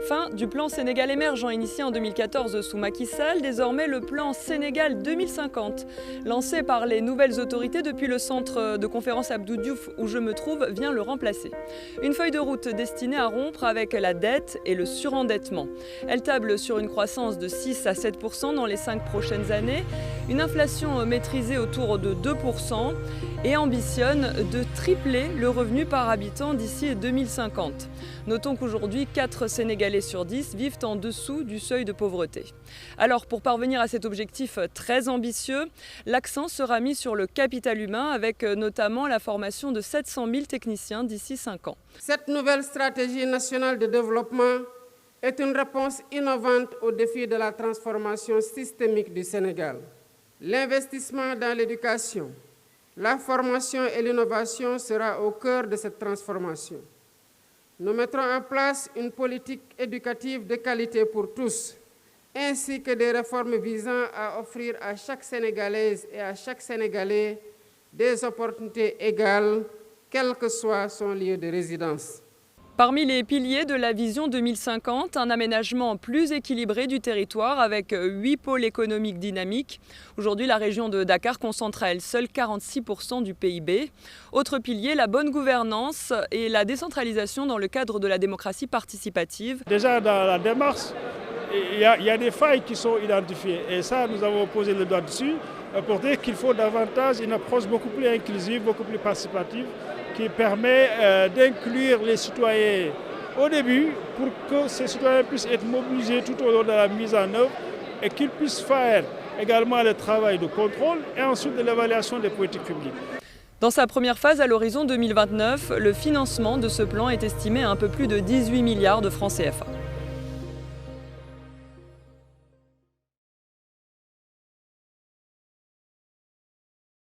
Fin du plan Sénégal émergent initié en 2014 sous Macky Sall, désormais le plan Sénégal 2050. Lancé par les nouvelles autorités depuis le centre de conférence Abdou Diouf où je me trouve vient le remplacer. Une feuille de route destinée à rompre avec la dette et le surendettement. Elle table sur une croissance de 6 à 7% dans les 5 prochaines années, une inflation maîtrisée autour de 2% et ambitionne de tripler le revenu par habitant d'ici 2050. Notons qu'aujourd'hui, 4 Sénégalais sur 10 vivent en dessous du seuil de pauvreté. Alors, pour parvenir à cet objectif très ambitieux, l'accent sera mis sur le capital humain avec notamment la formation de 700 000 techniciens d'ici 5 ans. Cette nouvelle stratégie nationale de développement est une réponse innovante au défi de la transformation systémique du Sénégal. L'investissement dans l'éducation, la formation et l'innovation sera au cœur de cette transformation. Nous mettrons en place une politique éducative de qualité pour tous, ainsi que des réformes visant à offrir à chaque Sénégalaise et à chaque Sénégalais des opportunités égales, quel que soit son lieu de résidence. Parmi les piliers de la vision 2050, un aménagement plus équilibré du territoire avec 8 pôles économiques dynamiques. Aujourd'hui, la région de Dakar concentre à elle seule 46% du PIB. Autre pilier, la bonne gouvernance et la décentralisation dans le cadre de la démocratie participative. Déjà dans la démarche, il y a des failles qui sont identifiées et ça, nous avons posé le doigt dessus pour dire qu'il faut davantage une approche beaucoup plus inclusive, beaucoup plus participative, qui permet d'inclure les citoyens au début pour que ces citoyens puissent être mobilisés tout au long de la mise en œuvre et qu'ils puissent faire également le travail de contrôle et ensuite de l'évaluation des politiques publiques. Dans sa première phase à l'horizon 2029, le financement de ce plan est estimé à un peu plus de 18 milliards de francs CFA.